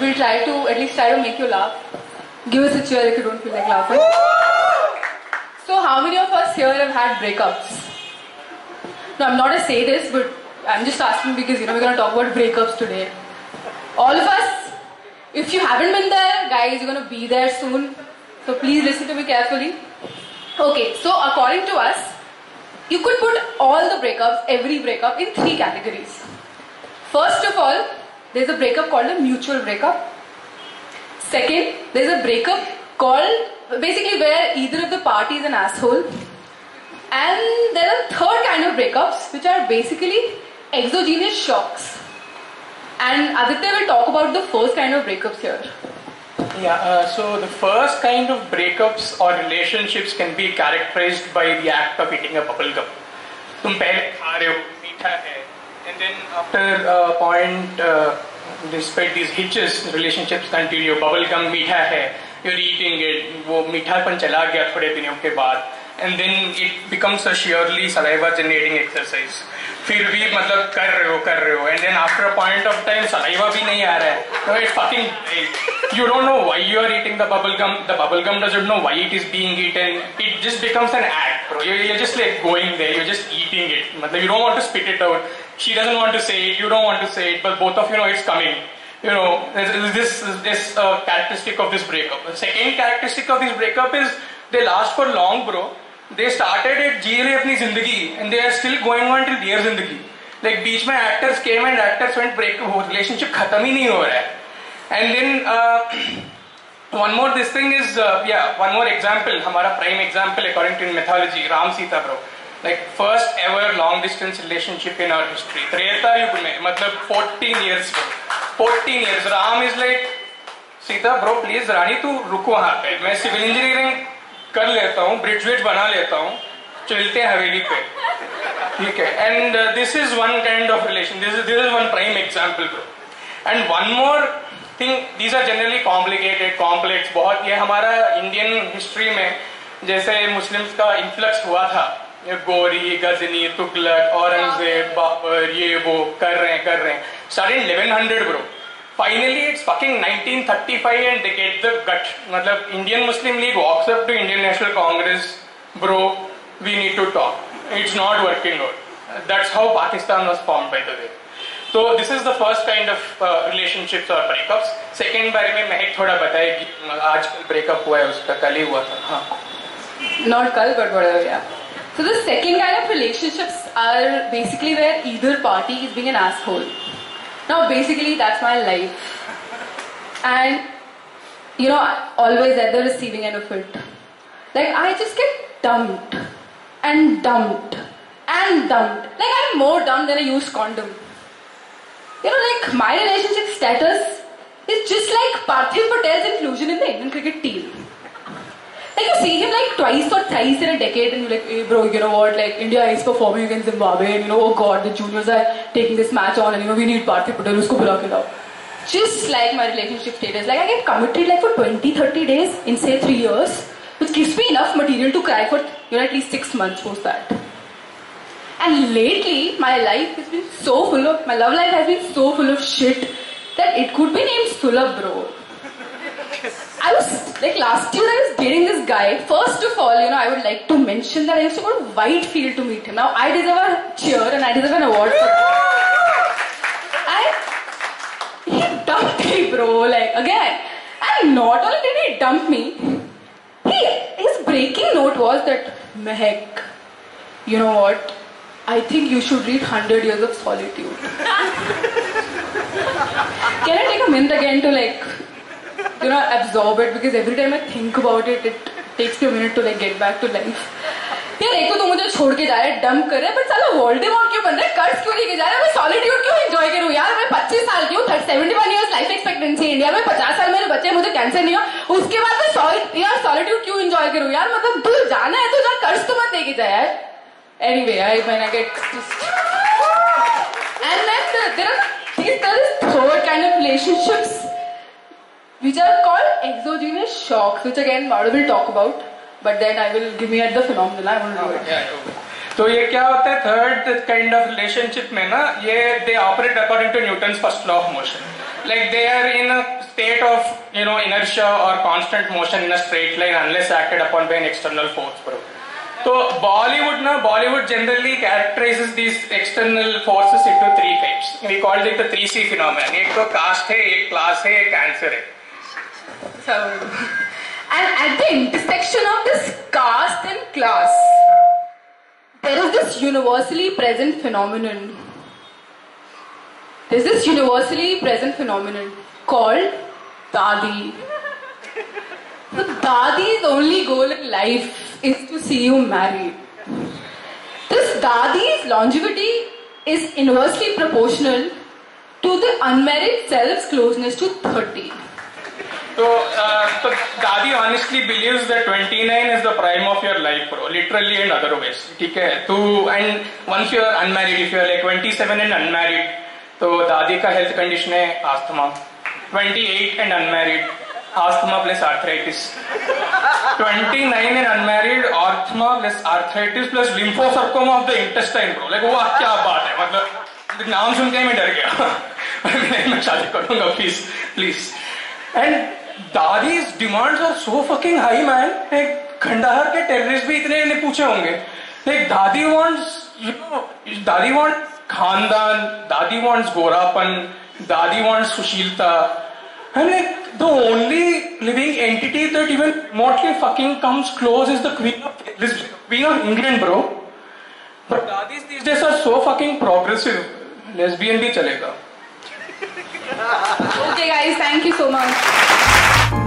we'll try to at least try to make you laugh. Give us a cheer if you don't feel like laughing. So how many of us here have had breakups? No, I'm not a sadist, but I'm just asking because we're going to talk about breakups today. All of us, if you haven't been there, guys, you're going to be there soon. So please listen to me carefully. Okay, so according to us, you could put all the breakups, every breakup, in 3 categories. First of all, there's a breakup called a mutual breakup. Second, there's a breakup called, basically where either of the party is an asshole. And there are third kind of breakups, which are basically exogenous shocks. And Aditya will talk about the first kind of breakups here. Yeah, so the first kind of breakups or relationships can be characterized by the act of eating a bubble gum. तुम पहले खा रहे हो, मीठा है, and then after a point, despite these hitches, relationships continue. Bubble gum मीठा है, you're eating it, वो मीठापन चला गया थोड़े दिनों के बाद, and then it becomes a sheerly saliva generating exercise. फिर भी मतलब कर रहे हो, and then after a point of time saliva भी नहीं आ रहा है. No, it's fucking. You don't know why you are eating the bubble gum. The bubble gum doesn't know why it is being eaten. It just becomes an act, bro. You're just like going there. You're just eating it. You don't want to spit it out. She doesn't want to say it. You don't want to say it. But both of you know it's coming. You know, this is a characteristic of this breakup. The second characteristic of this breakup is they last for long, bro. They started it जी रहे अपनी जिंदगी and they are still going on till their जिंदगी. Like बीच में actors came and actors went, break relationship खत्म ही नहीं हो रहा है. And then one more this thing is one more example, हमारा prime example according to mythology, Ram Sita bro. Like first ever long distance relationship in our history. Treta युग में मतलब 14 years bro. 14 years. Ram is like Sita bro please रानी तू रुक वहाँ पे. मैं civil engineering कर लेता हूँ, ब्रिज बना लेता हूँ, चलते हैं हवेली पे, ठीक है. And this is one kind of relation. This is one prime example bro. And one more thing, these are generally complicated, complex बहुत. ये हमारा इंडियन हिस्ट्री में जैसे मुस्लिम्स का इन्फ्लक्स हुआ था, गोरी, गजनी, तुगलक, औरंगजेब, बाबर, ये वो कर रहे हैं. Started 1100 bro. Finally, it's fucking 1935 and they get the gut. मतलब Indian Muslim League walks up to Indian National Congress, bro, we need to talk. It's not working out. That's how Pakistan was formed, by the way. So this is the first kind of relationships or breakups. Second बारे में महक थोड़ा बताएगी. आज breakup हुआ है उसका, कल ही हुआ था. हाँ. Not कल, but whatever. Yeah. So the second kind of relationships are basically where either party is being an asshole. Now basically that's my life, and you know, always at the receiving end of it. Like I just get dumped and dumped and dumped. Like I'm more dumped than a used condom. You know, like my relationship status is just like Parthiv Patel's inclusion in the Indian cricket team. Like you see him like twice or thrice in a decade and you're like, hey bro, you know what, like India is performing against Zimbabwe and you know, oh god, the juniors are taking this match on and you know, we need Parthiv Patel, usko bula ke lao. Just like my relationship status, like I get committed like for 20-30 days in say 3 years, which gives me enough material to cry for, you know, at least 6 months post that. And lately, my life has been so full of, my love life has been so full of shit that it could be named Sulabh bro. I was, like last year I was dating this guy. First of all, you know, I would like to mention that I used to go to Whitefield to meet him. Now, I deserve a cheer and I deserve an award for that. And he dumped me, bro, like, again. And not only did he dump me, his breaking note was that, Mehak, you know what, I think you should read 100 Years of Solitude. Can I take a minute again to like, you know, absorb it, because every time I think about it, it takes me a minute to like get back to life. यार एक तो मुझे छोड़ के जा रहा है, dump कर रहा है, बट साला वोल्डेमॉर्ट क्यों बन रहा है, कर्ज क्यों लेके जा रहा है, मैं सॉलिट्यूड क्यों एंजॉय करूं यार. मैं 25 साल की हूँ, 71 इयर्स लाइफ एक्सपेक्टेंसी इंडिया में, 50 साल मेरे बच्चे, मुझे कैंसर नहीं हो, उसके बाद मैं सॉलिट्यूड क्यों एंजॉय करूं यार. मतलब तू जाना है तो जा, कर्ज तो मत लेके जा यार. Anyway, when I get and then there are this third kind of relationships which are called exogenous shocks, which again Madhu will talk about, but then I will give me at the phenomenon. I will do it. तो ये क्या होता है third kind of relationship में ना, ये they operate according to Newton's first law of motion. Like they are in a state of, you know, inertia or constant motion in a straight line unless acted upon by an external force, bro. So Bollywood generally characterizes these external forces into three types. We call it the 3C phenomenon. एक तो caste है, एक class है, एक cancer है. So, and at the intersection of this caste and class, there is this universally present phenomenon. There's this universally present phenomenon called Dadi. So Dadi's only goal in life is to see you married. This Dadi's longevity is inversely proportional to the unmarried self's closeness to 30. So Dadi honestly believes that 29 is the prime of your life, bro. Literally and other ways. Okay? And once you are unmarried, if you are like 27 and unmarried, तो दादी का health condition है asthma. 28 and unmarried, asthma plus arthritis. 29 and unmarried, asthma plus arthritis plus lymphosarcoma of the intestine, bro. Like वो क्या बात है? मतलब नाम सुन के मैं डर गया. मैं शादी करूँगा, please. And दादी's demands are so fucking high, man. Like खंडहर के terrorists भी इतने ने पूछे होंगे. Like दादी wants खानदान, दादी wants गोरापन, दादी wants सुशीलता, and like the only living entity that even remotely fucking comes close is the Queen of England, bro. But dadis these days are so fucking progressive. Lesbian भी चलेगा. Okay guys, thank you so much.